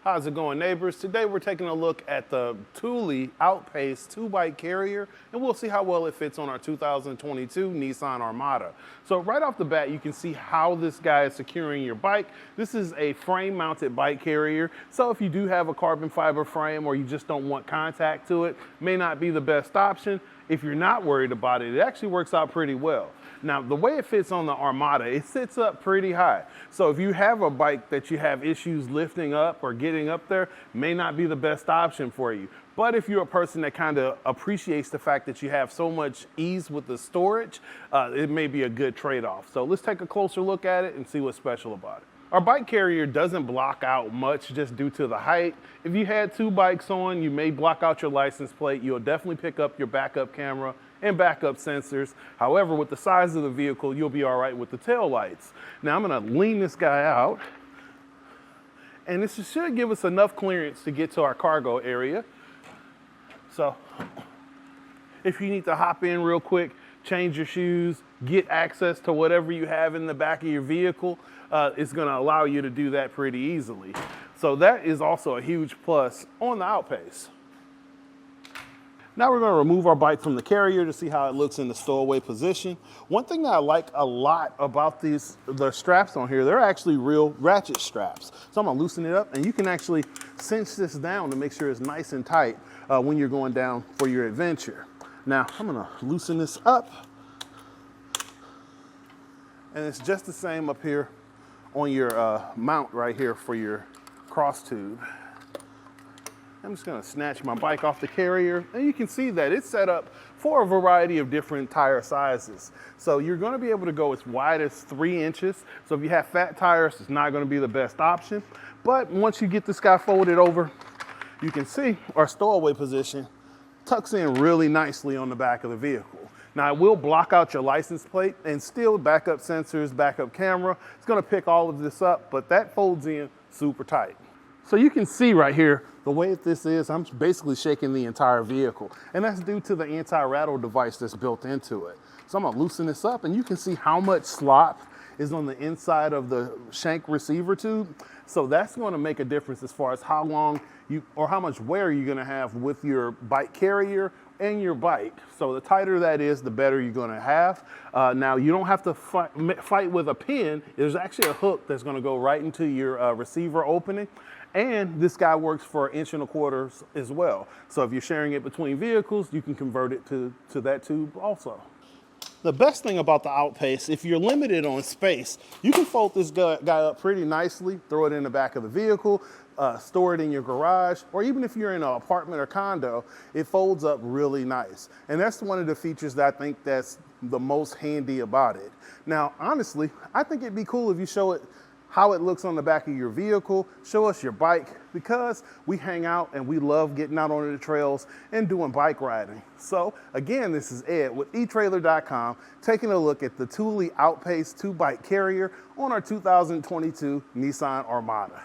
How's it going, neighbors? Today we're taking a look at the Thule OutPace 2-bike carrier, and we'll see how well it fits on our 2022 Nissan Armada. So right off the bat, you can see how this guy is securing your bike. This is a frame-mounted bike carrier, so if you do have a carbon fiber frame or you just don't want contact to it, may not be the best option. If you're not worried about it, it actually works out pretty well. Now, the way it fits on the Armada, it sits up pretty high. So if you have a bike that you have issues lifting up or getting up there, may not be the best option for you. But if you're a person that kind of appreciates the fact that you have so much ease with the storage, it may be a good trade-off. So let's take a closer look at it and see what's special about it. Our bike carrier doesn't block out much just due to the height. If you had two bikes on, you may block out your license plate. You'll definitely pick up your backup camera and backup sensors. However, with the size of the vehicle, you'll be all right with the tail lights. Now I'm gonna lean this guy out, and this should give us enough clearance to get to our cargo area. So if you need to hop in real quick, change your shoes, get access to whatever you have in the back of your vehicle, it's gonna allow you to do that pretty easily. So that is also a huge plus on the OutPace. Now we're gonna remove our bike from the carrier to see how it looks in the stowaway position. One thing that I like a lot about the straps on here, they're actually real ratchet straps. So I'm gonna loosen it up, and you can actually cinch this down to make sure it's nice and tight when you're going down for your adventure. Now I'm gonna loosen this up, and it's just the same up here on your mount right here for your cross tube. I'm just gonna snatch my bike off the carrier, and you can see that it's set up for a variety of different tire sizes. So you're gonna be able to go as wide as 3 inches. So if you have fat tires, it's not gonna be the best option. But once you get this guy folded over, you can see our stowaway position tucks in really nicely on the back of the vehicle. Now it will block out your license plate, and still backup sensors, backup camera. It's gonna pick all of this up, but that folds in super tight. So you can see right here, the way this is, I'm basically shaking the entire vehicle. And that's due to the anti-rattle device that's built into it. So I'm gonna loosen this up, and you can see how much slop is on the inside of the shank receiver tube. So that's gonna make a difference as far as how long or how much wear you're gonna have with your bike carrier and your bike. So the tighter that is, the better you're gonna have. Now you don't have to fight with a pin. There's actually a hook that's gonna go right into your receiver opening. And this guy works for 1.25 inches as well. So if you're sharing it between vehicles, you can convert it to that tube also. The best thing about the OutPace, if you're limited on space, you can fold this guy up pretty nicely, throw it in the back of the vehicle, store it in your garage, or even if you're in an apartment or condo, it folds up really nice. And that's one of the features that I think that's the most handy about it. Now, honestly, I think it'd be cool if you show it how it looks on the back of your vehicle, show us your bike, because we hang out and we love getting out on the trails and doing bike riding. So again, this is Ed with etrailer.com, taking a look at the Thule OutPace 2-bike carrier on our 2022 Nissan Armada.